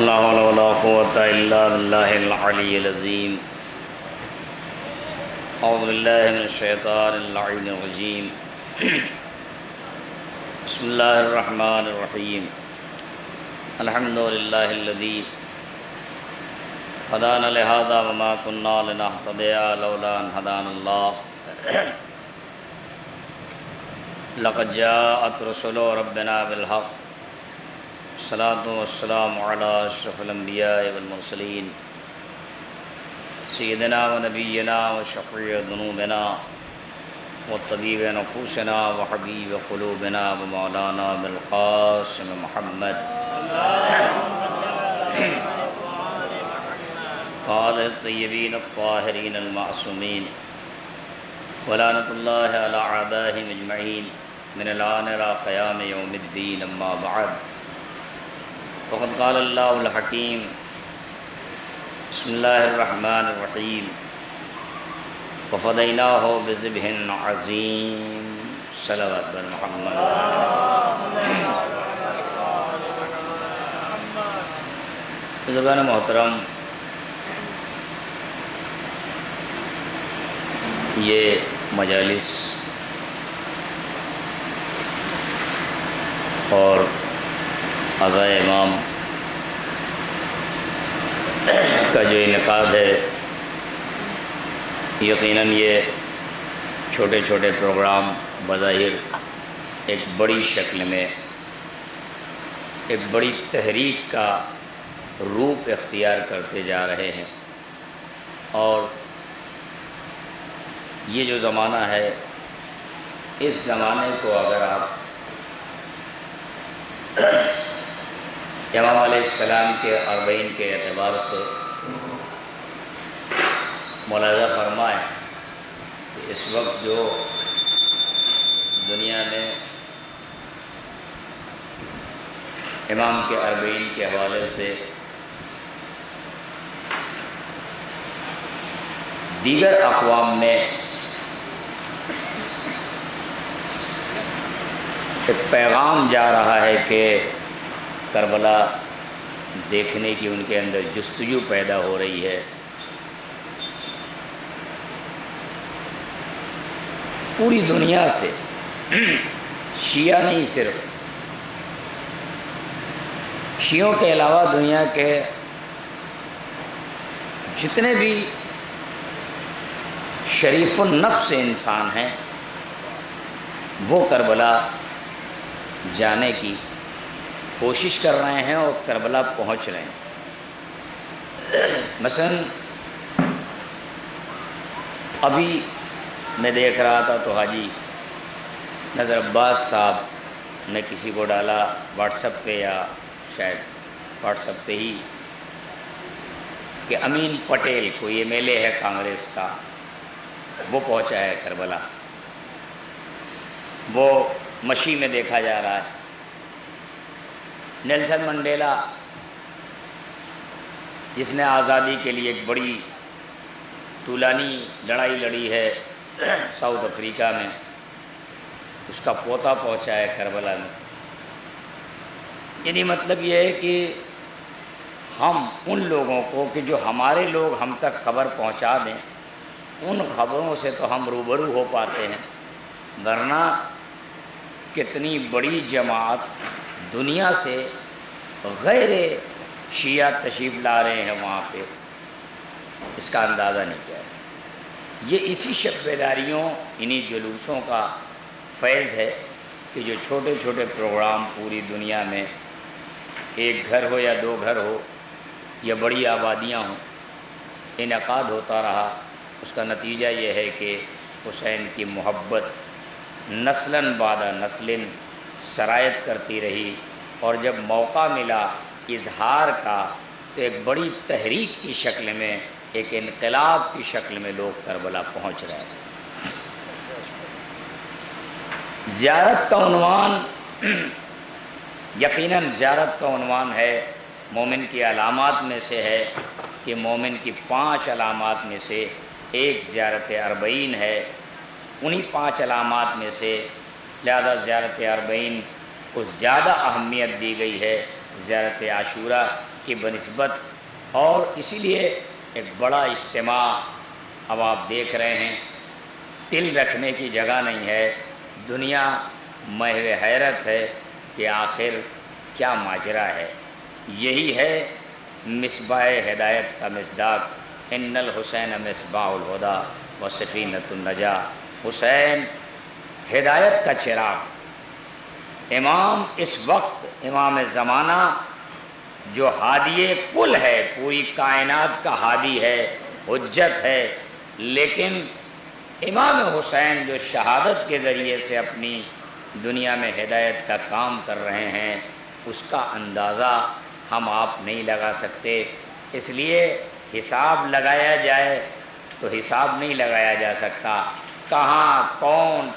لا حول ولا قوة إلا بالله العلي العظيم. أعوذ بالله من الشيطان اللعين الرجيم. بسم الله الرحمن الرحيم. الحمد لله الذي هدانا لهذا وما كنا لنهتدي لولا أن هدانا الله. لقد جاءت رسل ربنا بالحق. الصلاة والسلام على أشرف الأنبياء والمرسلين سيدنا ونبينا وشفيع ذنوبنا وطبيب نفوسنا وحبيب قلوبنا ومولانا بالقاسم محمد وآله الطيبين الطاهرين المعصومين ولعنة الله على أعدائهم أجمعين من الآن إلى قيام يوم الدين. أما بعد فقد قال الله الحكيم بسم الله الرحمن الرحيم وفديناه بذبح عظيم. صلوات بر محمد. بزرگان محترم، یہ مجالس اور اعضائے امام کا جو انعقاد ہے، یقیناً یہ چھوٹے چھوٹے پروگرام بظاہر ایک بڑی شکل میں ایک بڑی تحریک کا روپ اختیار کرتے جا رہے ہیں، اور یہ جو زمانہ ہے، اس زمانے کو اگر آپ امام علیہ السلام کے اربعین کے اعتبار سے ملاحظہ فرمائیں کہ اس وقت جو دنیا میں امام کے اربعین کے حوالے سے دیگر اقوام میں ایک پیغام جا رہا ہے کہ کربلا دیکھنے کی ان کے اندر جستجو پیدا ہو رہی ہے. پوری دنیا سے، شیعہ نہیں، صرف شیعوں کے علاوہ دنیا کے جتنے بھی شریف النفس انسان ہیں وہ کربلا جانے کی کوشش کر رہے ہیں اور کربلا پہنچ رہے ہیں. مثلا ابھی میں دیکھ رہا تھا تو حاجی نذر عباس صاحب نے کسی کو ڈالا واٹس ایپ پہ، یا شاید واٹس ایپ پہ ہی، کہ امین پٹیل کوئی ایم ایل اے ہے کانگریس کا، وہ پہنچا ہے کربلا. وہ مشی میں دیکھا جا رہا ہے. نیلسن منڈیلا، جس نے آزادی کے لیے ایک بڑی طولانی لڑائی لڑی ہے ساؤتھ افریقہ میں، اس کا پوتا پہنچا ہے کربلا میں. یعنی مطلب یہ ہے کہ ہم ان لوگوں کو کہ جو ہمارے لوگ ہم تک خبر پہنچا دیں، ان خبروں سے تو ہم روبرو ہو پاتے ہیں، ورنہ کتنی بڑی جماعت دنیا سے غیر شیعہ تشریف لا رہے ہیں وہاں پہ، اس کا اندازہ نہیں کیا. یہ اسی شب بیداریوں، انہی جلوسوں کا فیض ہے کہ جو چھوٹے چھوٹے پروگرام پوری دنیا میں، ایک گھر ہو یا دو گھر ہو یا بڑی آبادیاں ہوں، انعقاد ہوتا رہا. اس کا نتیجہ یہ ہے کہ حسین کی محبت نسلاً بعد نسل سرایت کرتی رہی، اور جب موقع ملا اظہار کا تو ایک بڑی تحریک کی شکل میں، ایک انقلاب کی شکل میں لوگ کربلا پہنچ رہے ہیں. زیارت کا عنوان، یقیناً زیارت کا عنوان ہے، مومن کی علامات میں سے ہے کہ مومن کی 5 علامات میں سے ایک زیارت اربعین ہے. انہی 5 علامات میں سے لہذا زیارت اربعین کو زیادہ اہمیت دی گئی ہے زیارت عاشورہ کی بنسبت، اور اسی لیے ایک بڑا اجتماع اب آپ دیکھ رہے ہیں، دل رکھنے کی جگہ نہیں ہے، دنیا محو حیرت ہے کہ آخر کیا ماجرا ہے۔ یہی ہے مصباح ہدایت کا مصداق، ان الحسین مصباح الہدیٰ و سفینۃ النجاہ۔ حسین ہدایت کا چراغ، امام اس وقت، امام زمانہ جو ہادی کل ہے، پوری کائنات کا ہادی ہے، حجت ہے، لیکن امام حسین جو شہادت کے ذریعے سے اپنی دنیا میں ہدایت کا کام کر رہے ہیں، اس کا اندازہ ہم آپ نہیں لگا سکتے۔ اس لیے حساب لگایا جائے تو حساب نہیں لگایا جا سکتا، کہاں کون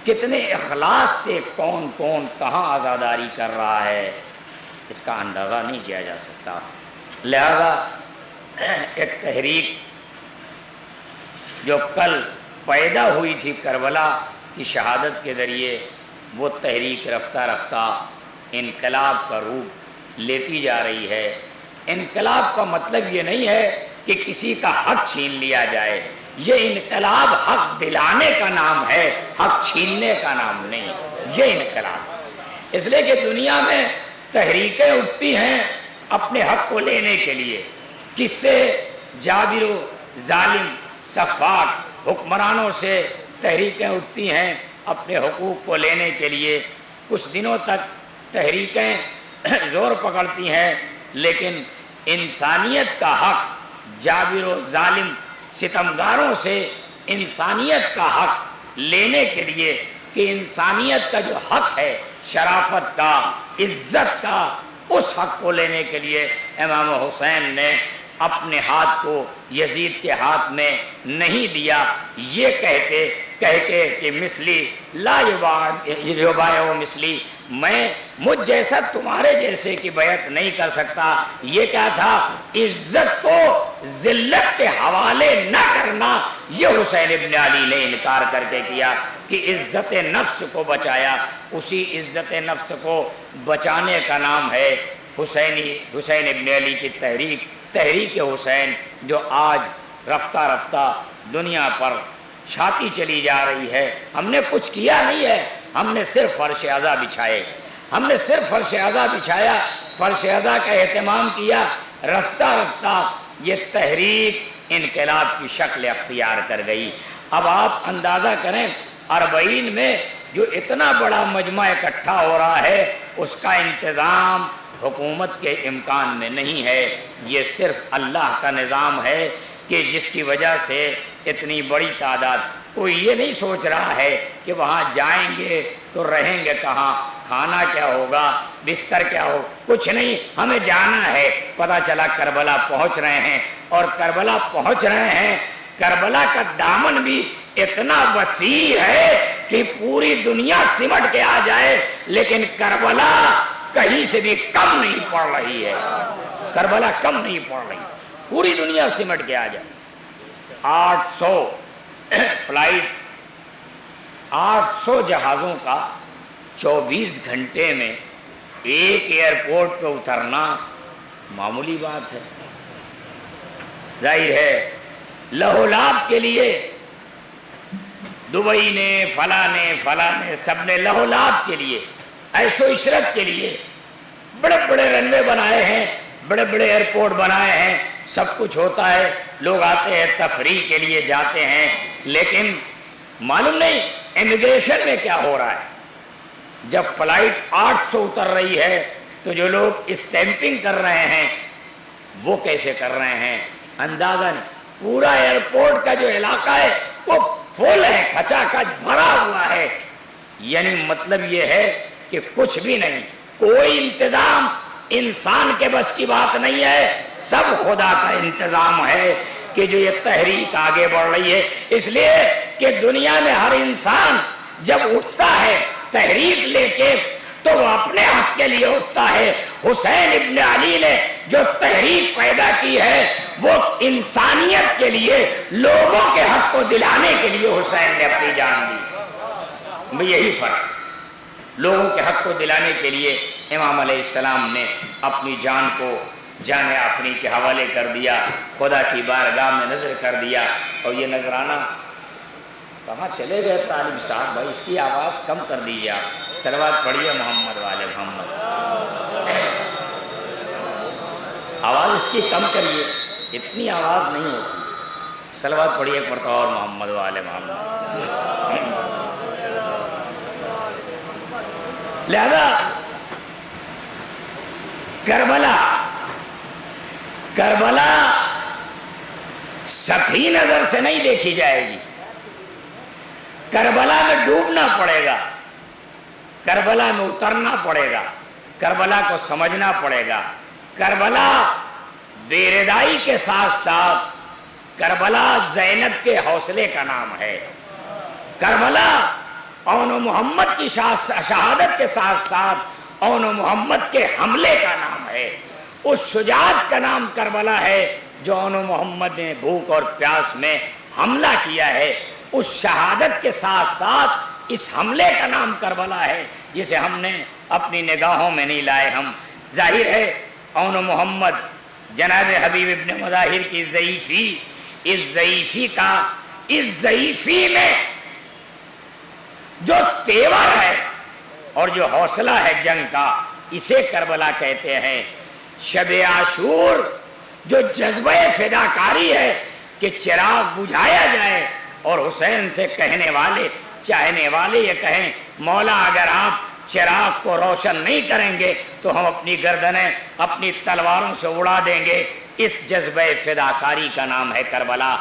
کتنے اخلاص سے کون کہاں عزاداری کر رہا ہے، اس کا اندازہ نہیں کیا جا سکتا۔ لہذا ایک تحریک جو کل پیدا ہوئی تھی کربلا کی شہادت کے ذریعے، وہ تحریک رفتہ رفتہ انقلاب کا روپ لیتی جا رہی ہے۔ انقلاب کا مطلب یہ نہیں ہے کہ کسی کا حق چھین لیا جائے، یہ انقلاب حق دلانے کا نام ہے، حق چھیننے کا نام نہیں، یہ انقلاب۔ اس لیے کہ دنیا میں تحریکیں اٹھتی ہیں اپنے حق کو لینے کے لیے، کس سے؟ جابر و ظالم سفاک حکمرانوں سے تحریکیں اٹھتی ہیں اپنے حقوق کو لینے کے لیے۔ کچھ دنوں تک تحریکیں زور پکڑتی ہیں، لیکن انسانیت کا حق جابر و ظالم ستمگاروں سے انسانیت کا حق لینے کے لیے، کہ انسانیت کا جو حق ہے، شرافت کا، عزت کا، اس حق کو لینے کے لیے امام حسین نے اپنے ہاتھ کو یزید کے ہاتھ میں نہیں دیا، یہ کہہ کے کہ مثلی لا یبایع مثلی، میں مجھ جیسا تمہارے جیسے کی بیعت نہیں کر سکتا۔ یہ کیا تھا؟ عزت کو ذلت کے حوالے نہ کرنا، یہ حسین ابن علی نے انکار کر کے کیا کہ عزت نفس کو بچایا۔ اسی عزت نفس کو بچانے کا نام ہے حسین ابن علی کی تحریک حسین، جو آج رفتہ رفتہ دنیا پر چھاتی چلی جا رہی ہے۔ ہم نے کچھ کیا نہیں ہے، ہم نے صرف فرش عزا بچھائے، فرش عزا کا اہتمام کیا۔ رفتہ رفتہ یہ تحریک انقلاب کی شکل اختیار کر گئی۔ اب آپ اندازہ کریں، 40 میں جو اتنا بڑا مجمع اکٹھا ہو رہا ہے، اس کا انتظام حکومت کے امکان میں نہیں ہے، یہ صرف اللہ کا نظام ہے کہ جس کی وجہ سے اتنی بڑی تعداد۔ کوئی یہ نہیں سوچ رہا ہے کہ وہاں جائیں گے تو رہیں گے کہاں، کھانا کیا ہوگا، بستر کیا ہو، کچھ نہیں، ہمیں جانا ہے۔ پتہ چلا کربلا پہنچ رہے ہیں، اور کربلا پہنچ رہے ہیں، کربلا کا دامن بھی اتنا وسیع ہے کہ پوری دنیا سمٹ کے آ جائے، لیکن کربلا کہیں سے بھی کم نہیں پڑ رہی ہے، کربلا کم نہیں پڑ رہی، پوری دنیا سمٹ کے آ جائے۔ 800 فلائٹ، 800 جہازوں کا 24 گھنٹے میں ایک ایئرپورٹ پہ اترنا معمولی بات ہے؟ ظاہر ہے لہولاب کے لیے دبئی نے، فلاں نے سب نے لہولاب کے لیے، عیش و عشرت کے لیے بڑے بڑے رنوے بنائے ہیں، بڑے بڑے ایئرپورٹ بنائے ہیں، سب کچھ ہوتا ہے، لوگ آتے ہیں تفریح کے لیے جاتے ہیں، لیکن معلوم نہیں امیگریشن میں کیا ہو رہا ہے۔ جب فلائٹ 800 اتر رہی ہے تو جو لوگ اسٹیمپنگ کر رہے ہیں وہ کیسے کر رہے ہیں اندازہ نہیں۔ پورا ایئرپورٹ کا جو علاقہ ہے وہ فل ہے، کھچا کھچ بھرا ہوا ہے، یعنی مطلب یہ ہے کہ کچھ بھی نہیں، کوئی انتظام انسان کے بس کی بات نہیں ہے، سب خدا کا انتظام ہے کہ جو یہ تحریک آگے بڑھ رہی ہے۔ اس لیے کہ دنیا میں ہر انسان جب اٹھتا ہے تحریک لے کے تو وہ اپنے حق کے لیے اٹھتا ہے۔ حسین ابن علی نے جو تحریک پیدا کی ہے وہ انسانیت کے لیے، لوگوں کے حق کو دلانے کے لیے حسین نے اپنی جان دی۔ یہی فرق، لوگوں کے حق کو دلانے کے لیے امام علیہ السلام نے اپنی جان کو جان آفریں کے حوالے کر دیا، خدا کی بارگاہ میں نظر کر دیا۔ اور یہ نذرانہ کہاں چلے گئے طالب صاحب؟ بھائی اس کی آواز کم کر دیجیے آپ، صلوات پڑھیے محمد والے محمد، آواز اس کی کم کریے، اتنی آواز نہیں ہوتی۔ صلوات پڑھیے ایک مرتبہ اور محمد والے محمد۔ لہذا کربلا سطحی نظر سے نہیں دیکھی جائے گی، کربلا میں ڈوبنا پڑے گا، کربلا میں اترنا پڑے گا، کربلا کو سمجھنا پڑے گا۔ کربلا بے ردائی کے ساتھ ساتھ کربلا زینب کے حوصلے کا نام ہے، کربلا اون و محمد کی شہادت کے ساتھ ساتھ اون و محمد کے حملے کا نام ہے۔ اس شجاعت کا نام کربلا ہے جو اون و محمد نے بھوک اور پیاس میں حملہ کیا ہے، اس شہادت کے ساتھ ساتھ اس حملے کا نام کربلا ہے جسے ہم نے اپنی نگاہوں میں نہیں لائے۔ ہم ظاہر ہے اون و محمد جناب حبیب ابن مظاہر کی ضعیفی، اس ضعیفی میں جو تیور ہے اور جو حوصلہ ہے جنگ کا، اسے کربلا کہتے ہیں۔ شب عاشور جو جذبہ فداکاری ہے کہ چراغ بجھایا جائے اور حسین سے کہنے والے چاہنے والے یہ کہیں مولا اگر آپ چراغ کو روشن نہیں کریں گے تو ہم اپنی گردنیں اپنی تلواروں سے اڑا دیں گے، اس جذبہ فداکاری کا نام ہے کربلا۔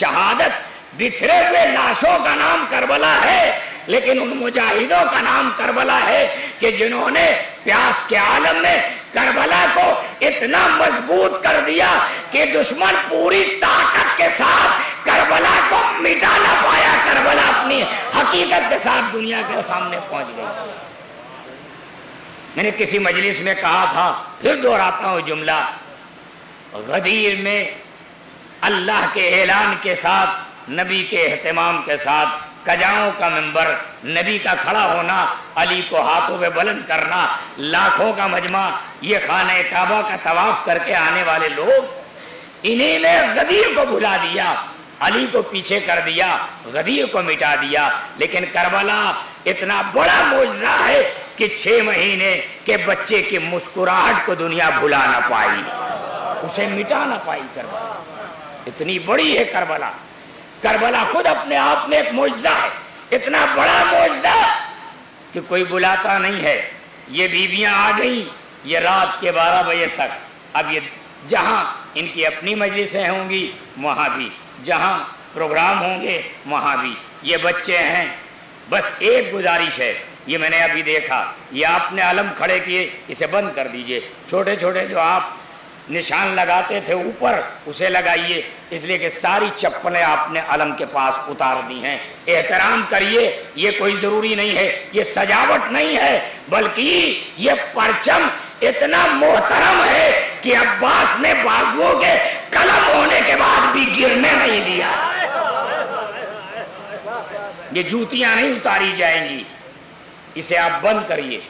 شہادت بکھرے ہوئے لاشوں کا نام کربلا ہے، لیکن ان مجاہدوں کا نام کربلا ہے کہ جنہوں نے پیاس کے عالم میں کربلا کو اتنا مضبوط کر دیا کہ دشمن پوری طاقت کے ساتھ کربلا کو مٹا نہ پایا، کربلا اپنی حقیقت کے ساتھ دنیا کے سامنے پہنچ گئی۔ میں نے کسی مجلس میں کہا تھا، پھر دہراتا ہوں جملہ، غدیر میں اللہ کے اعلان کے ساتھ، نبی کے اہتمام کے ساتھ کجاؤں کا منبر، نبی کا کھڑا ہونا، علی کو ہاتھوں پہ بلند کرنا، لاکھوں کا مجمع، یہ خانہ کعبہ کا طواف کر کے آنے والے لوگ، انہیں نے غدیر کو بھلا دیا، علی کو پیچھے کر دیا، غدیر کو مٹا دیا۔ لیکن کربلا اتنا بڑا معجزہ ہے کہ 6 مہینے کے بچے کی مسکراہٹ کو دنیا بھلا نہ پائی، اسے مٹا نہ پائی۔ کربلا اتنی بڑی ہے کربلا، کربلا خود اپنے آپ میں ایک معجزہ ہے، اتنا بڑا معجزہ کہ کوئی بلاتا نہیں ہے۔ یہ بیویاں آ گئیں، یہ رات کے 12 بجے تک، اب یہ جہاں ان کی اپنی مجلسیں ہوں گی وہاں بھی، جہاں پروگرام ہوں گے وہاں بھی، یہ بچے ہیں۔ بس ایک گزارش ہے، یہ میں نے ابھی دیکھا، یہ آپ نے علم کھڑے کیے، اسے بند کر دیجئے، چھوٹے چھوٹے جو آپ نشان لگاتے تھے اوپر اسے لگائیے، اس لیے کہ ساری چپلیں آپ نے علم کے پاس اتار دی ہیں۔ احترام کریے، یہ کوئی ضروری نہیں ہے، یہ سجاوٹ نہیں ہے، بلکہ یہ پرچم اتنا محترم ہے کہ عباس نے بازوؤں کے قلم ہونے کے بعد بھی گرنے نہیں دیا۔ یہ جوتیاں نہیں اتاری جائیں گی، اسے آپ بند کریے۔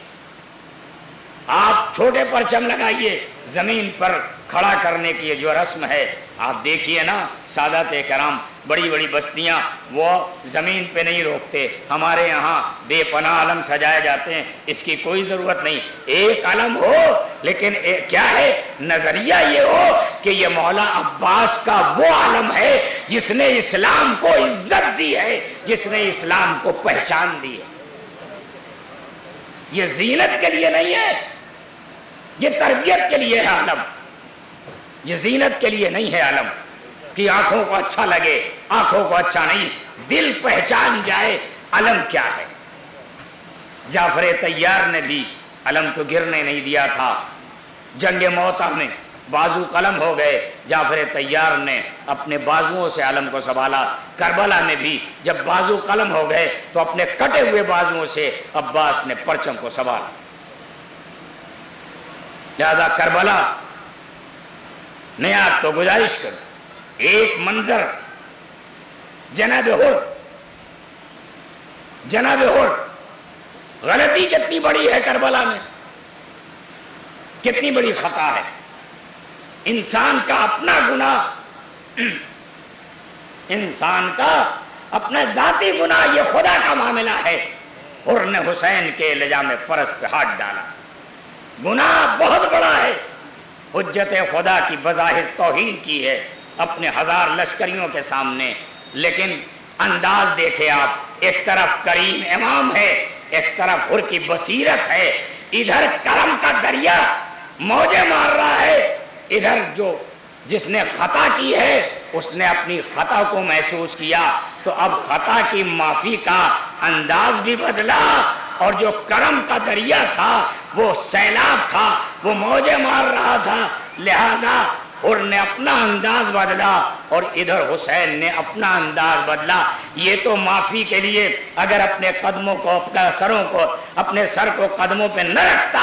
آپ چھوٹے پرچم لگائیے، زمین پر کھڑا کرنے کی جو رسم ہے، آپ دیکھیے نا، سادات کرام بڑی بڑی بستیاں وہ زمین پہ نہیں روکتے، ہمارے یہاں بے پناہ علم سجائے جاتے ہیں، اس کی کوئی ضرورت نہیں، ایک علم ہو، لیکن کیا ہے، نظریہ یہ ہو کہ یہ مولا عباس کا وہ علم ہے جس نے اسلام کو عزت دی ہے، جس نے اسلام کو پہچان دی ہے۔ یہ زینت کے لیے نہیں ہے، یہ تربیت کے لیے ہے علم، یہ زینت کے لیے نہیں ہے علم کہ آنکھوں کو اچھا لگے، آنکھوں کو اچھا نہیں، دل پہچان جائے علم کیا ہے۔ جعفر طیار نے بھی علم کو گرنے نہیں دیا تھا، جنگ موتا میں بازو قلم ہو گئے، جعفر طیار نے اپنے بازوؤں سے علم کو سنبھالا۔ کربلا میں بھی جب بازو قلم ہو گئے تو اپنے کٹے ہوئے بازوؤں سے عباس نے پرچم کو سنبھالا۔ لہذا کربلا میں آپ کو گزارش کروں، ایک منظر جناب حر، غلطی کتنی بڑی ہے کربلا میں، کتنی بڑی خطا ہے. انسان کا اپنا گناہ، انسان کا اپنا ذاتی گناہ، یہ خدا کا معاملہ ہے. حر نے حسین کے لجام فرض پہ ہاتھ ڈالا. گناہ بہت بڑا ہے. حجت خدا کی بظاہر توہین کی ہے اپنے ہزار لشکریوں کے سامنے، لیکن انداز دیکھے آپ. ایک طرف کریم امام ہے، ایک طرف حر کی بصیرت ہے. ادھر کرم کا دریا موجیں مار رہا ہے، ادھر جس نے خطا کی ہے اس نے اپنی خطا کو محسوس کیا، تو اب خطا کی معافی کا انداز بھی بدلا، اور جو کرم کا دریا تھا وہ سیلاب تھا، وہ موجیں مار رہا تھا. لہذا حر نے اپنا انداز بدلا اور ادھر حسین نے اپنا انداز بدلا. یہ تو معافی کے لیے اگر اپنے قدموں کو، اپنے سر کو قدموں پہ نہ رکھتا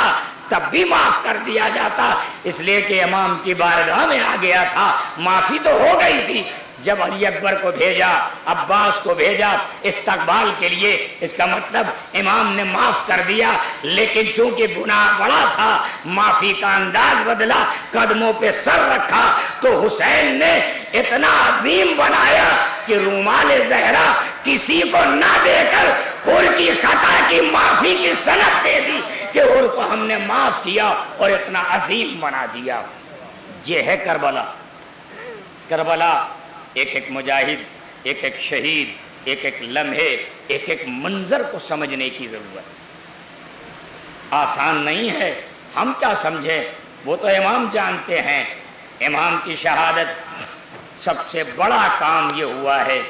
تب بھی معاف کر دیا جاتا، اس لیے کہ امام کی بارگاہ میں آ گیا تھا. معافی تو ہو گئی تھی. جب علی اکبر کو بھیجا، عباس کو بھیجا استقبال کے لیے، اس کا مطلب امام نے معاف کر دیا، لیکن چونکہ گناہ بڑا تھا معافی کا انداز بدلا، قدموں پہ سر رکھا. تو حسین نے اتنا عظیم بنایا کہ رومال زہرا کسی کو نہ دے کر حر کی خطا کی معافی کی سند دے دی کہ حر کو ہم نے معاف کیا اور اتنا عظیم بنا دیا. یہ ہے کربلا. کربلا ایک ایک مجاہد، ایک ایک شہید، ایک ایک لمحے، ایک ایک منظر کو سمجھنے کی ضرورت. آسان نہیں ہے. ہم کیا سمجھیں، وہ تو امام جانتے ہیں. امام کی شہادت، سب سے بڑا کام یہ ہوا ہے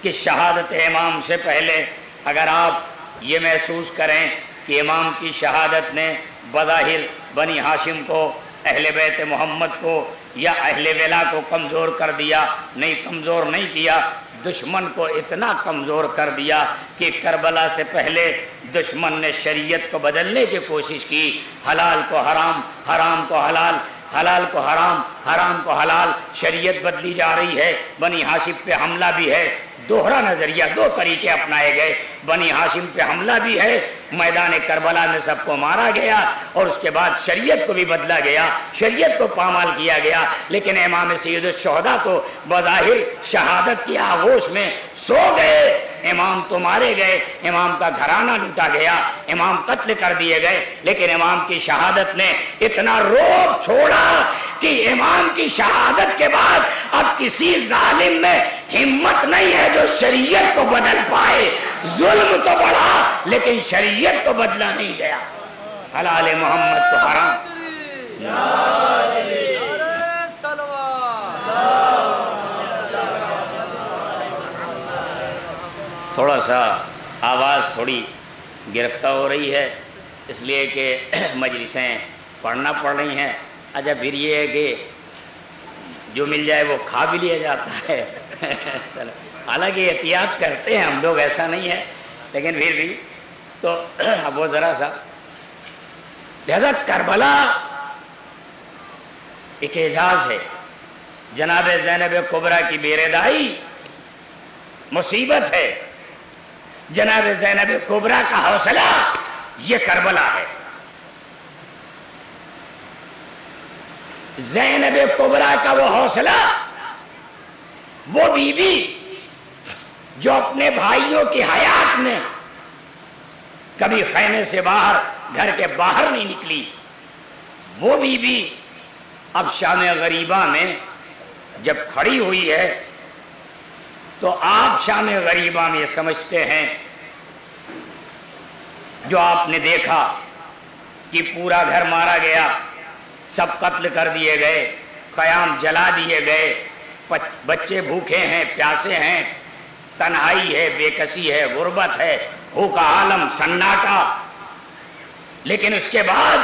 کہ شہادت امام سے پہلے اگر آپ یہ محسوس کریں کہ امام کی شہادت نے بظاہر بنی ہاشم کو، اہل بیت محمد کو یا اہل ولا کو کمزور کر دیا، نہیں، کمزور نہیں کیا. دشمن کو اتنا کمزور کر دیا کہ کربلا سے پہلے دشمن نے شریعت کو بدلنے کی کوشش کی. حلال کو حرام، حرام کو حلال، حلال کو حرام، حرام کو حلال، شریعت بدلی جا رہی ہے. بنی ہاشم پہ حملہ بھی ہے. دوہرا نظریہ، دو طریقے اپنائے گئے. بنی ہاشم پہ حملہ بھی ہے، میدان کربلا میں سب کو مارا گیا، اور اس کے بعد شریعت کو بھی بدلا گیا، شریعت کو پامال کیا گیا. لیکن امام سید الشہداء تو بظاہر شہادت کی آغوش میں سو گئے. امام تو مارے گئے، امام کا گھرانہ لوٹا گیا، امام قتل کر دیے گئے، لیکن امام کی شہادت نے اتنا روب چھوڑا کہ امام کی شہادت کے بعد اب کسی ظالم میں ہمت نہیں ہے جو شریعت کو بدل پائے. ظلم تو بڑھا لیکن شریعت کو بدلا نہیں گیا. حلال محمد کو حرام. تھوڑا سا آواز تھوڑی گرفتہ ہو رہی ہے، اس لیے کہ مجلسیں پڑھنا پڑ رہی ہیں. اچھا، پھر یہ ہے کہ جو مل جائے وہ کھا بھی لیا جاتا ہے. چلو، حالانکہ احتیاط کرتے ہیں ہم لوگ، ایسا نہیں ہے، لیکن پھر بھی تو اب وہ ذرا سا. لہذا کربلا ایک اعزاز ہے. جناب زینب کبریٰ کی بے رضائی مصیبت ہے. جناب زینب کبریٰ کا حوصلہ یہ کربلا ہے. زینب کبریٰ کا وہ حوصلہ، وہ بی بی جو اپنے بھائیوں کی حیات میں کبھی خیمے سے باہر، گھر کے باہر نہیں نکلی، وہ بی بی اب شام غریبہ میں جب کھڑی ہوئی ہے تو آپ شام غریبہ میں سمجھتے ہیں جو آپ نے دیکھا کہ پورا گھر مارا گیا، سب قتل کر دیے گئے، خیام جلا دیے گئے، بچے بھوکے ہیں، پیاسے ہیں، تنہائی ہے، بے کسی ہے، غربت ہے، بھوک کا عالم، سناٹا. لیکن اس کے بعد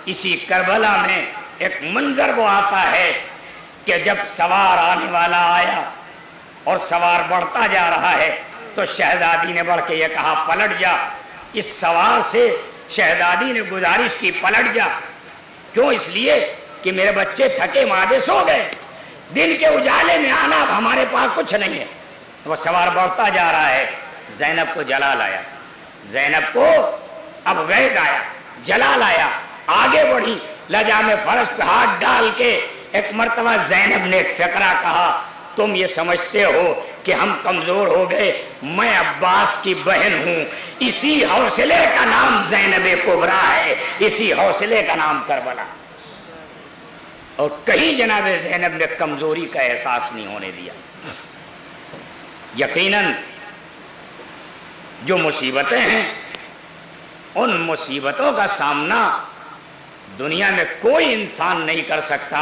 اسی کربلا میں ایک منظر وہ آتا ہے کہ جب سوار آنے والا آیا اور سوار بڑھتا جا رہا ہے تو شہزادی نے بڑھ کے یہ کہا پلٹ جا. اس سوار سے شہزادی نے گزارش کی پلٹ جا. کیوں؟ اس لیے کہ میرے بچے تھکے مادے سو گئے، دن کے اجالے میں آنا اب ہمارے پاس کچھ نہیں ہے. وہ سوار بڑھتا جا رہا ہے. زینب کو جلال آیا، زینب کو اب غیظ آیا، جلال آیا. آگے بڑھی, لجام فرش پہ ہاتھ ڈال کے ایک مرتبہ زینب نے ایک فقرہ کہا, تم یہ سمجھتے ہو کہ ہم کمزور ہو گئے, میں عباس کی بہن ہوں, اسی حوصلے کا نام زینب کبریٰ ہے, اسی حوصلے کا نام کربلا. اور کہیں جناب زینب نے کمزوری کا احساس نہیں ہونے دیا. یقیناً جو مصیبتیں ہیں ان مصیبتوں کا سامنا دنیا میں کوئی انسان نہیں کر سکتا.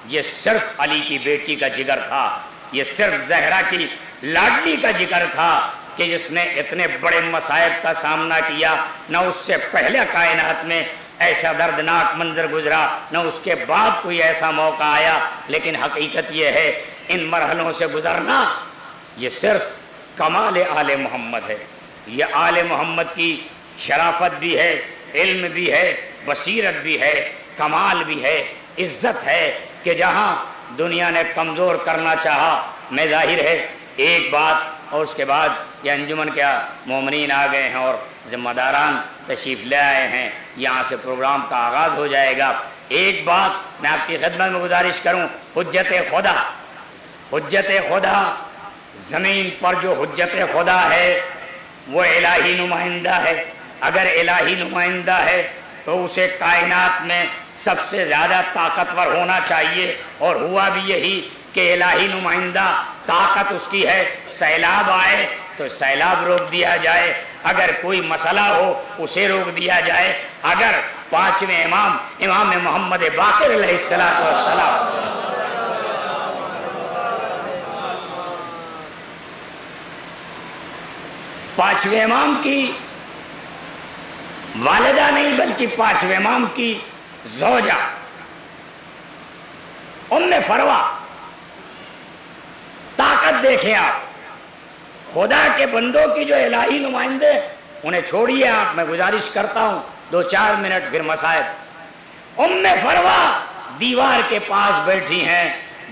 یہ صرف علی کی بیٹی کا جگر تھا, یہ صرف زہرا کی لاڈلی کا جگر تھا کہ جس نے اتنے بڑے مصائب کا سامنا کیا. نہ اس سے پہلے کائنات میں ایسا دردناک منظر گزرا, نہ اس کے بعد کوئی ایسا موقع آیا. لیکن حقیقت یہ ہے ان مرحلوں سے گزرنا یہ صرف کمال آل محمد ہے. یہ آل محمد کی شرافت بھی ہے, علم بھی ہے, بصیرت بھی ہے, کمال بھی ہے, عزت ہے کہ جہاں دنیا نے کمزور کرنا چاہا. میں ظاہر ہے ایک بات, اور اس کے بعد یہ انجمن کیا مومنین آ گئے ہیں اور ذمہ داران تشریف لے آئے ہیں, یہاں سے پروگرام کا آغاز ہو جائے گا. ایک بات میں آپ کی خدمت میں گزارش کروں, حجت خدا, حجت خدا, زمین پر جو حجت خدا ہے وہ الہی نمائندہ ہے. اگر الہی نمائندہ ہے تو اسے کائنات میں سب سے زیادہ طاقتور ہونا چاہیے, اور ہوا بھی یہی کہ الہی نمائندہ طاقت اس کی ہے. سیلاب آئے تو سیلاب روک دیا جائے, اگر کوئی مسئلہ ہو اسے روک دیا جائے. اگر پانچویں امام محمد باقر علیہ السلام پانچویں امام کی والدہ نہیں بلکہ پانچویں امام کی زوجہ ام فروا, طاقت دیکھیں آپ. خدا کے بندوں کی جو الہی نمائندے انہیں چھوڑیے آپ, میں گزارش کرتا ہوں 2-4 منٹ پھر مسائب. ام فروا دیوار کے پاس بیٹھی ہیں,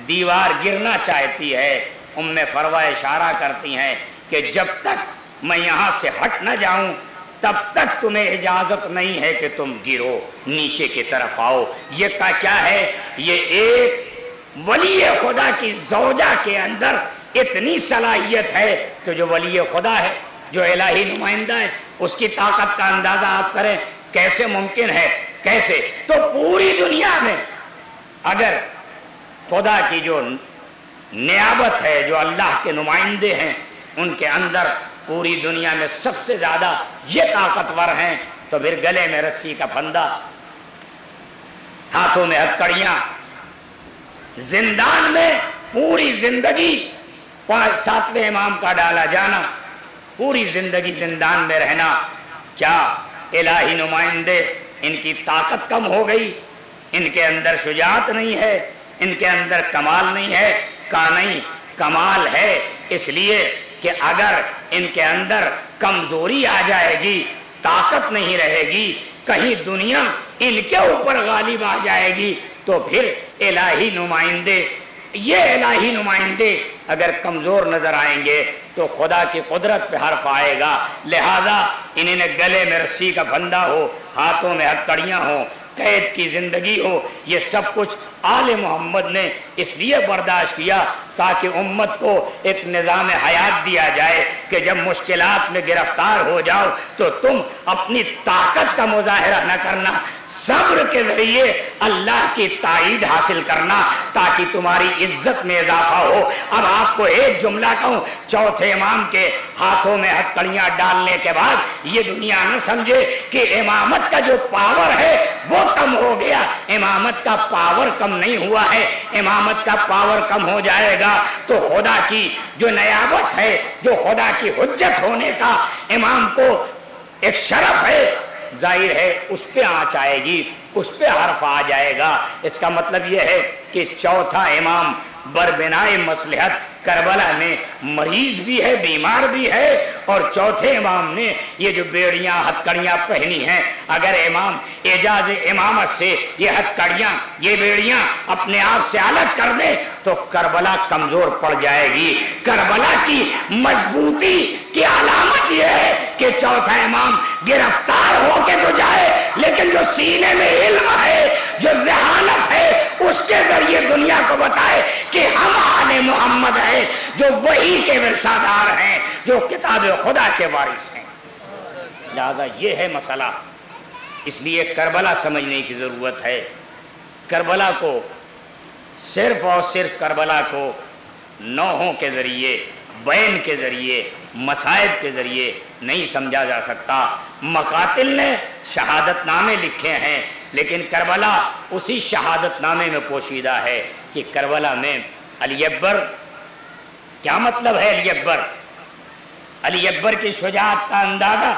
دیوار گرنا چاہتی ہے. ام فروا اشارہ کرتی ہیں کہ جب تک میں یہاں سے ہٹ نہ جاؤں تب تک تمہیں اجازت نہیں ہے کہ تم گرو, نیچے کی طرف آؤ. یہ کیا ہے؟ یہ ایک ولی خدا کی زوجہ کے اندر اتنی صلاحیت ہے. تو جو ولی خدا ہے, جو الہی نمائندہ ہے, اس کی طاقت کا اندازہ آپ کریں کیسے ممکن ہے. کیسے؟ تو پوری دنیا میں اگر خدا کی جو نیابت ہے, جو اللہ کے نمائندے ہیں, ان کے اندر پوری دنیا میں سب سے زیادہ یہ طاقتور ہیں, تو پھر گلے میں رسی کا پھندا, ہاتھوں میں ہتھکڑیاں, زندان میں پوری زندگی 7ویں امام کا ڈالا جانا, پوری زندگی زندان میں رہنا. کیا الہی نمائندے ان کی طاقت کم ہو گئی؟ ان کے اندر شجاعت نہیں ہے, ان کے اندر کمال نہیں ہے؟ کا نہیں, کمال ہے. اس لیے کہ اگر ان کے اندر کمزوری آ جائے گی, طاقت نہیں رہے گی, کہیں دنیا ان کے اوپر غالب آ جائے گی, تو پھر الہی نمائندے, یہ الہی نمائندے اگر کمزور نظر آئیں گے تو خدا کی قدرت پہ حرف آئے گا. لہذا انہیں گلے میں رسی کا پھندا ہو, ہاتھوں میں ہتھکڑیاں ہوں, قید کی زندگی ہو, یہ سب کچھ آل محمد نے اس لیے برداشت کیا تاکہ امت کو ایک نظام حیات دیا جائے کہ جب مشکلات میں گرفتار ہو جاؤ تو تم اپنی طاقت کا مظاہرہ نہ کرنا, صبر کے ذریعے اللہ کی تائید حاصل کرنا تاکہ تمہاری عزت میں اضافہ ہو. اب آپ کو ایک جملہ کہوں, چوتھے امام کے ہاتھوں میں ہتھکڑیاں ڈالنے کے بعد یہ دنیا نہ سمجھے کہ امامت کا جو پاور ہے وہ کم ہو گیا. امامت کا پاور کم نہیں ہوا ہے, امامت کا پاور کم ہو جائے گا تو خدا کی جو نیابت ہے, جو خدا کی حجت ہونے کا امام کو ایک شرف ہے, ظاہر ہے اس پہ آنچ آئے گی, اس پہ حرف آ جائے گا. اس کا مطلب یہ ہے کہ چوتھا امام بربنائے مصلحت کربلا میں مریض بھی ہے, بیمار بھی ہے, اور چوتھے امام نے یہ جو بیڑیاں ہتھکڑیاں پہنی ہیں, اگر امام اعجاز امامت سے یہ ہتھکڑیاں, یہ بیڑیاں اپنے آپ سے الگ کر دیں تو کربلا کمزور پڑ جائے گی. کربلا کی مضبوطی کی علامت یہ ہے کہ چوتھا امام گرفتار ہو کے تو جائے لیکن جو سینے میں علم ہے، جو ذہانت ہے، اس کے ذریعے دنیا کو بتائے کہ ہم آل محمد ہیں، جو وحی کے ورثادار ہیں، جو کتاب خدا کے وارث ہیں۔ لہذا یہ ہے مسئلہ، اس لیے کربلا سمجھنے کی ضرورت ہے۔ کربلا کو صرف اور صرف کربلا کو نوحوں کے ذریعے، بیان کے ذریعے، مصائب کے ذریعے نہیں سمجھا جا سکتا۔ مقاتل نے شہادت نامے لکھے ہیں، لیکن کربلا اسی شہادت نامے میں پوشیدہ ہے کہ کربلا میں علی اکبر، کیا مطلب ہے علی اکبر؟ علی اکبر کی شجاعت کا اندازہ،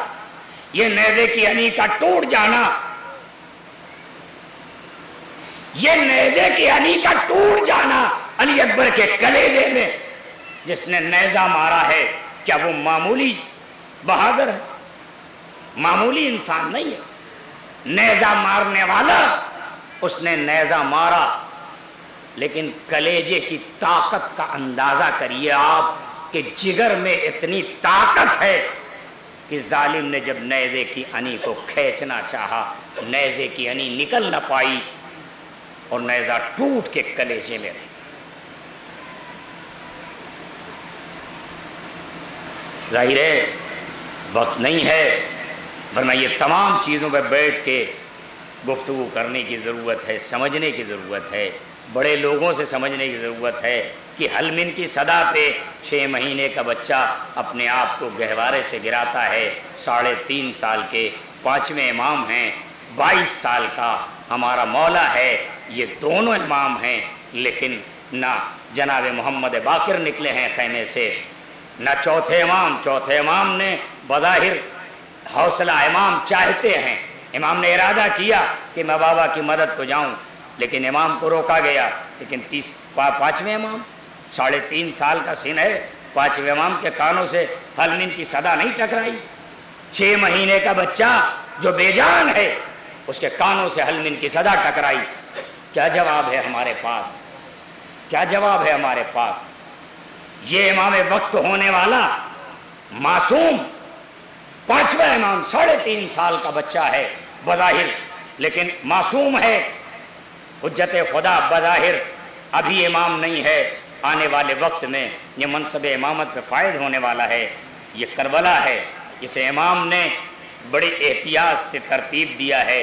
یہ نیزے کی علی کا ٹوٹ جانا، یہ نیزے کی علی کا ٹوٹ جانا علی اکبر کے کلیجے میں، جس نے نیزہ مارا ہے، کیا وہ معمولی بہادر ہے؟ معمولی انسان نہیں ہے۔ نیزہ مارنے والا، اس نے نیزہ مارا، لیکن کلیجے کی طاقت کا اندازہ کریے آپ کہ جگر میں اتنی طاقت ہے کہ ظالم نے جب نیزے کی انی کو کھینچنا چاہا، نیزے کی انی نکل نہ پائی اور نیزہ ٹوٹ کے کلیجے میں رہی۔ ظاہر ہے وقت نہیں ہے، ورنہ یہ تمام چیزوں پہ بیٹھ کے گفتگو کرنے کی ضرورت ہے، سمجھنے کی ضرورت ہے، بڑے لوگوں سے سمجھنے کی ضرورت ہے کہ حلمن کی صدا پہ 6 مہینے کا بچہ اپنے آپ کو گہوارے سے گراتا ہے، 3.5 سال کے 5ویں امام ہیں، 22 سال کا ہمارا مولا ہے، یہ دونوں امام ہیں، لیکن نہ جناب محمد باقر نکلے ہیں خیمے سے، نہ چوتھے امام نے بظاہر حوصلہ، امام چاہتے ہیں، امام نے ارادہ کیا کہ میں بابا کی مدد کو جاؤں، لیکن امام کو روکا گیا۔ لیکن 5ویں امام 3.5 سال کا سن ہے، 5ویں امام کے کانوں سے حلمن کی صدا نہیں ٹکرائی۔ 6 مہینے کا بچہ جو بے جان ہے، اس کے کانوں سے حلمن کی صدا ٹکرائی۔ کیا جواب ہے ہمارے پاس؟ کیا جواب ہے ہمارے پاس؟ یہ امام وقت ہونے والا معصوم 5واں امام 3.5 سال کا بچہ ہے بظاہر، لیکن معصوم ہے، حجت خدا بظاہر ابھی امام نہیں ہے، آنے والے وقت میں یہ منصب امامت پہ فائز ہونے والا ہے۔ یہ کربلا ہے، اسے امام نے بڑی احتیاط سے ترتیب دیا ہے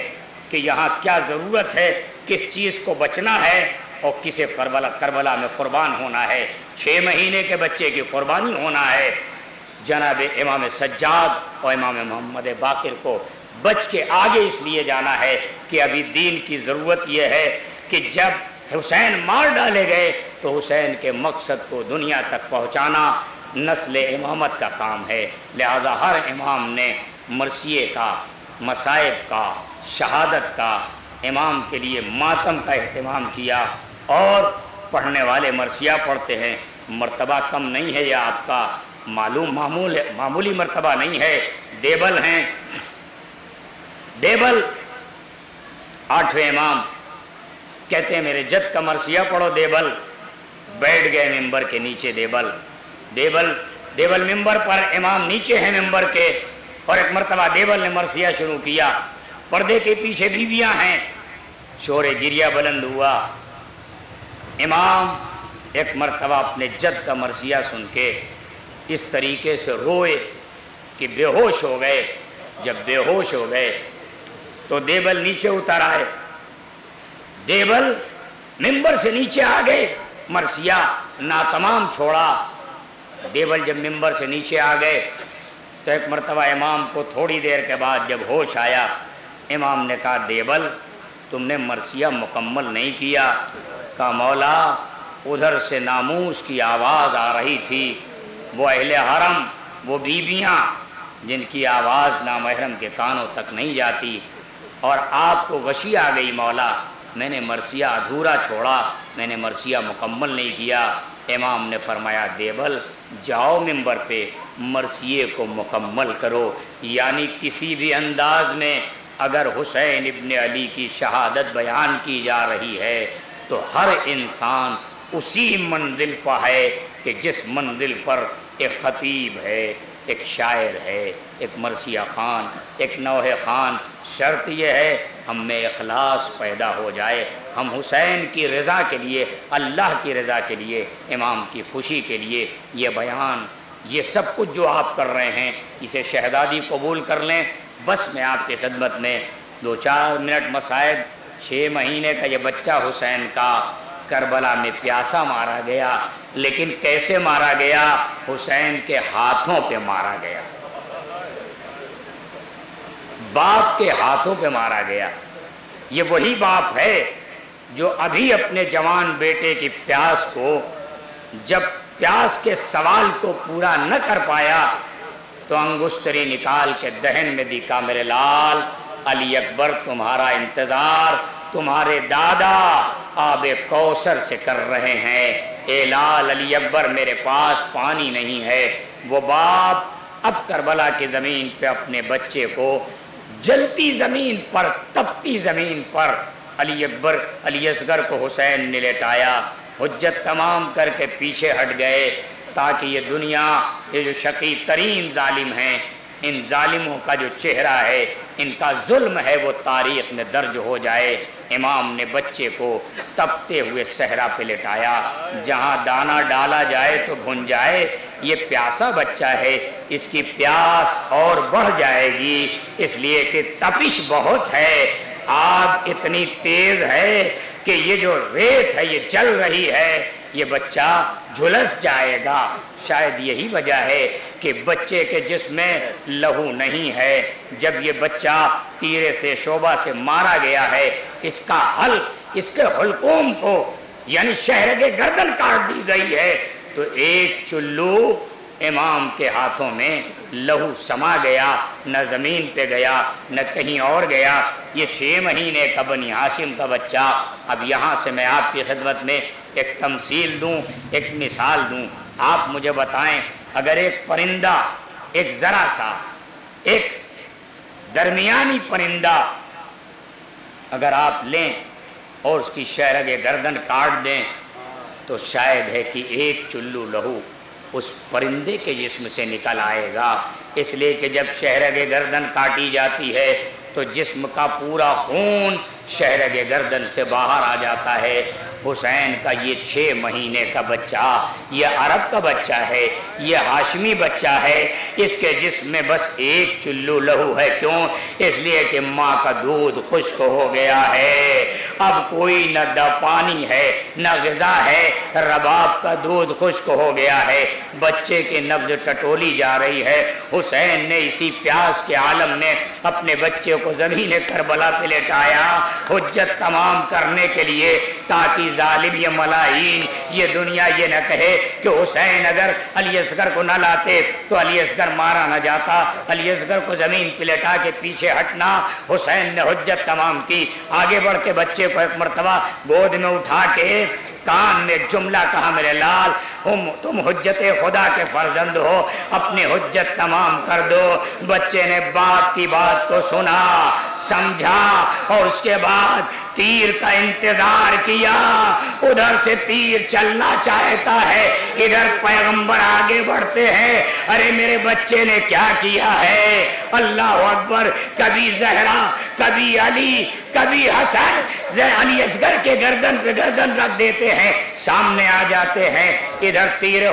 کہ یہاں کیا ضرورت ہے، کس چیز کو بچنا ہے اور کسے کربلا میں قربان ہونا ہے۔ 6 مہینے کے بچے کی قربانی ہونا ہے۔ جناب امام سجاد اور امام محمد باقر کو بچ کے آگے اس لیے جانا ہے کہ ابھی دین کی ضرورت یہ ہے کہ جب حسین مار ڈالے گئے تو حسین کے مقصد کو دنیا تک پہنچانا نسل امامت کا کام ہے۔ لہذا ہر امام نے مرثیے کا، مصائب کا، شہادت کا، امام کے لیے ماتم کا اہتمام کیا، اور پڑھنے والے مرثیہ پڑھتے ہیں، مرتبہ کم نہیں ہے، یہ آپ کا معمولی مرتبہ نہیں ہے۔ دیبل ہیں، دیبل 8ویں امام کہتے ہیں میرے جد کا مرثیہ پڑھو۔ دیبل بیٹھ گئے ممبر کے نیچے، دیبل ممبر پر، امام نیچے ہیں ممبر کے، اور ایک مرتبہ دیبل نے مرثیہ شروع کیا، پردے کے پیچھے بیویاں ہیں، شور گریہ بلند ہوا۔ امام ایک مرتبہ اپنے جد کا مرثیہ سن کے اس طریقے سے روئے کہ بے ہوش ہو گئے۔ جب بے ہوش ہو گئے تو دیبل نیچے اتر آئے، دیبل ممبر سے نیچے آ گئے، مرثیہ ناتمام چھوڑا۔ دیبل جب ممبر سے نیچے آ گئے تو ایک مرتبہ امام کو تھوڑی دیر کے بعد جب ہوش آیا، امام نے کہا دیبل تم نے مرثیہ مکمل نہیں کیا۔ کہا مولا ادھر سے ناموس کی آواز آ رہی تھی، وہ اہل حرم، وہ بیویاں جن کی آواز نامحرم کے کانوں تک نہیں جاتی، اور آپ کو غشی آ گئی مولا، میں نے مرثیہ ادھورا چھوڑا، میں نے مرثیہ مکمل نہیں کیا۔ امام نے فرمایا دیبل جاؤ ممبر پہ، مرثیے کو مکمل کرو، یعنی کسی بھی انداز میں اگر حسین ابن علی کی شہادت بیان کی جا رہی ہے تو ہر انسان اسی منزل پر ہے کہ جس منزل پر ایک خطیب ہے، ایک شاعر ہے، ایک مرثیہ خان، ایک نوحہ خان۔ شرط یہ ہے ہم میں اخلاص پیدا ہو جائے، ہم حسین کی رضا کے لیے، اللہ کی رضا کے لیے، امام کی خوشی کے لیے یہ بیان، یہ سب کچھ جو آپ کر رہے ہیں اسے شہزادی قبول کر لیں۔ بس میں آپ کی خدمت میں 2-4 منٹ مسائل۔ 6 مہینے کا یہ بچہ حسین کا کربلا میں پیاسا مارا گیا، لیکن کیسے مارا گیا؟ حسین کے ہاتھوں پہ مارا گیا، باپ کے ہاتھوں پہ مارا گیا۔ یہ وہی باپ ہے جو ابھی اپنے جوان بیٹے کی پیاس کو، جب پیاس کے سوال کو پورا نہ کر پایا تو انگشتری نکال کے دہن میں دکھا، میرے لال علی اکبر تمہارا انتظار تمہارے دادا آب کوثر سے کر رہے ہیں، اے لال علی اکبر میرے پاس پانی نہیں ہے۔ وہ باپ اب کربلا کی زمین پہ اپنے بچے کو جلتی زمین پر، تپتی زمین پر، علی اصغر کو حسین نے لٹایا، حجت تمام کر کے پیچھے ہٹ گئے تاکہ یہ دنیا، یہ جو شقی ترین ظالم ہیں، ان ظالموں کا جو چہرہ ہے، ان کا ظلم ہے، وہ تاریخ میں درج ہو جائے۔ امام نے بچے کو تپتے ہوئے صحرا پہ لٹایا، جہاں دانہ ڈالا جائے تو بھن جائے۔ یہ پیاسا بچہ ہے، اس کی پیاس اور بڑھ جائے گی، اس لیے کہ تپش بہت ہے، آگ اتنی تیز ہے کہ یہ جو ریت ہے یہ جل رہی ہے، یہ بچہ جھلس جائے گا۔ شاید یہی وجہ ہے کہ بچے کے جسم میں لہو نہیں ہے۔ جب یہ بچہ تیرے سے شعبہ سے مارا گیا ہے، اس کا حلق، اس کے حلقوم کو یعنی شہرگ گردن کاٹ دی گئی ہے، تو ایک چلو امام کے ہاتھوں میں لہو سما گیا، نہ زمین پہ گیا نہ کہیں اور گیا۔ یہ 6 مہینے کا بنی ہاشم کا بچہ، اب یہاں سے میں آپ کی خدمت میں ایک تمثیل دوں، ایک مثال دوں۔ آپ مجھے بتائیں، اگر ایک پرندہ، ایک ذرا سا، ایک درمیانی پرندہ اگر آپ لیں اور اس کی شہرگ گردن کاٹ دیں تو شاید ہے کہ ایک چلو لہو اس پرندے کے جسم سے نکل آئے گا، اس لیے کہ جب شہرگ گردن کاٹی جاتی ہے تو جسم کا پورا خون شہرگ گردن سے باہر آ جاتا ہے۔ حسین کا یہ 6 مہینے کا بچہ، یہ عرب کا بچہ ہے، یہ ہاشمی بچہ ہے، اس کے جسم میں بس ایک چلو لہو ہے۔ کیوں؟ اس لیے کہ ماں کا دودھ خشک ہو گیا ہے، اب کوئی نہ پانی ہے نہ غذا ہے، رباب کا دودھ خشک ہو گیا ہے، بچے کی نبض ٹٹولی جا رہی ہے۔ حسین نے اسی پیاس کے عالم میں اپنے بچے کو زمین کربلا پہ لٹایا، حجت تمام کرنے کے لیے، تاکہ ظالم یہ ملاعین یہ دنیا یہ نہ کہے کہ حسین اگر علی اصغر کو نہ لاتے تو علی اصغر مارا نہ جاتا۔ علی اصغر کو زمین پہ لٹا کے پیچھے ہٹنا، حسین نے حجت تمام کی۔ آگے بڑھ کے بچے کو ایک مرتبہ گود میں اٹھا کے کان میں جملہ کہا، میرے لال تم حجت خدا کے فرزند ہو، اپنی حجت تمام کر دو۔ بچے نے باپ کی بات کو سنا، سمجھا، اور اس کے بعد تیر کا انتظار کیا۔ ادھر سے تیر چلنا چاہتا ہے، ادھر پیغمبر آگے بڑھتے ہیں۔ ارے میرے بچے نے کیا کیا ہے؟ اللہ اکبر! کبھی زہرا، کبھی علی، کبھی حسن، علی اصغر کے گردن پہ گردن رکھ دیتے ہیں، سامنے آ جاتے ہیں۔ ادھر تیر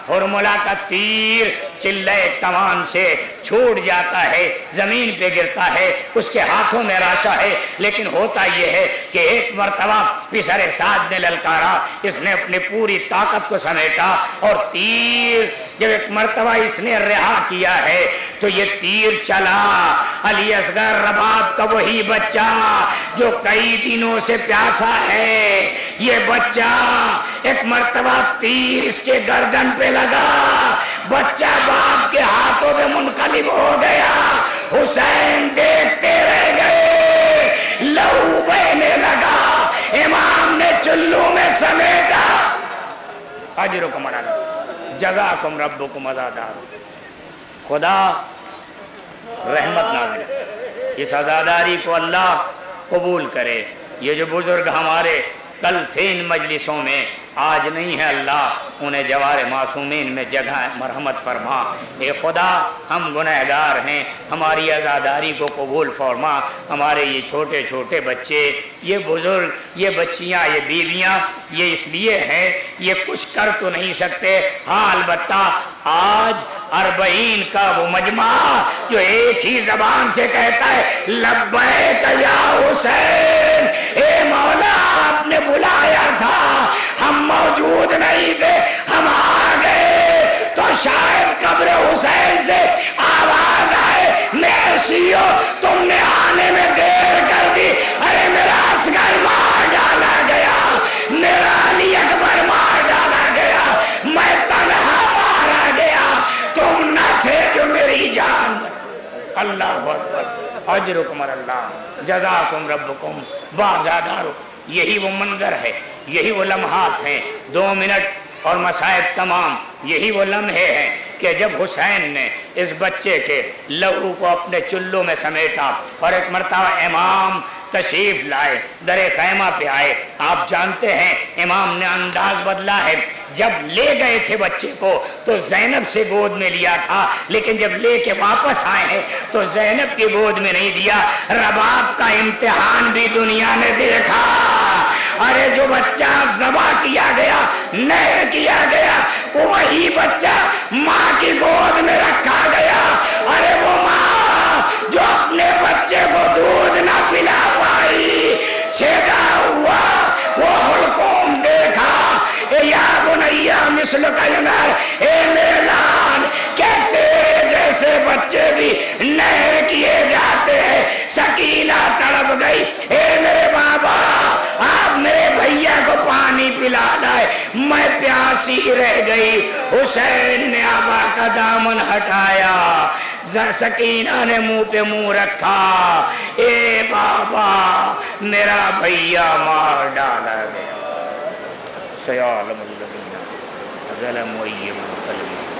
ہرملا کا تیر چلے کمان سے چھوٹ جاتا ہے، زمین پہ گرتا ہے، اس کے ہاتھوں میں راشا ہے۔ لیکن ہوتا یہ ہے کہ ایک مرتبہ پسر سعد نے للکارا، اس نے اپنی پوری طاقت کو سمیٹا، اور تیر جب ایک مرتبہ اس نے رہا کیا ہے تو یہ تیر چلا۔ علی اصغر رباب کا وہی بچہ جو کئی دنوں سے پیاسا ہے، یہ بچہ ایک مرتبہ تیر اس کے گردن پہ لگا، بچہ باپ کے ہاتھوں پہ منقلب ہو گیا۔ حسین دیکھتے رہ گئے، لہو بہنے لگا، امام نے چلو میں سمیٹا۔ اجرکم علی جزاکم ربکم عزادار۔ خدا رحمت نازل، اس عزاداری کو اللہ قبول کرے۔ یہ جو بزرگ ہمارے کل تھے ان مجلسوں میں، آج نہیں ہے اللہ، انہیں جوار معصومین میں جگہ مرحمت فرما۔ اے خدا ہم گنہگار ہیں، ہماری عزاداری کو قبول فرما۔ ہمارے یہ چھوٹے چھوٹے بچے، یہ بزرگ، یہ بچیاں، یہ بیویاں، یہ اس لیے ہے یہ کچھ کر تو نہیں سکتے، ہاں البتہ آج 40 کا وہ مجمع جو ایک ہی زبان سے کہتا ہے لبیک یا حسین، اے مولا آپ نے بلایا تھا، ہم موجود نہیں تھے، ہم آ گئے، تو شاید قبر حسین سے آواز آئے میرشیو تم نے آنے میں دیر کر دی، ارے میرا اصغر مار ڈالا گیا، میرا علی اکبر مار ڈالا گیا، میں تنہا مارا گیا، تم نہ تھے جو میری جان۔ اللہ اکبر، اجرکم اللہ، جزاکم ربکم بازادارو۔ یہی وہ منظر ہے، یہی وہ لمحات ہیں، 2 منٹ اور مسائب تمام، یہی وہ لمحے ہیں کہ جب حسین نے اس بچے کے لہو کو اپنے چلوں میں سمیٹا اور ایک مرتبہ امام تشریف لائے، در خیمہ پہ آئے۔ آپ جانتے ہیں امام نے انداز بدلا ہے، جب لے گئے تھے بچے کو تو زینب سے گود میں لیا تھا، لیکن جب لے کے واپس آئے ہیں تو زینب کی گود میں نہیں دیا۔ رباب کا امتحان بھی دنیا نے دیکھا، ارے جو بچہ ذبح کیا گیا، نہر کیا گیا، وہی بچہ ماں کی گود میں رکھا گیا، ارے وہ ماں جو اپنے بچے کو دودھ نہ پلا پائی، چھیدا ہوا وہ حلقوم دیکھا، اے یا بنیا مثل کینر، اے میرے لال کہ تیرے جیسے بچے بھی نہر کیے جاتے ہیں۔ سکینہ تڑپ گئی، اے میرے بابا آپ میرے بھیا کو پانی پلانا ہے، میں پیاسی رہ گئی۔ حسین نے آبا کا دامن ہٹایا، سکینہ نے منہ پہ منہ رکھا، اے بابا میرا بھیا مار ڈالا گیا۔ سیعلم الذین ظلموا أيهم القلب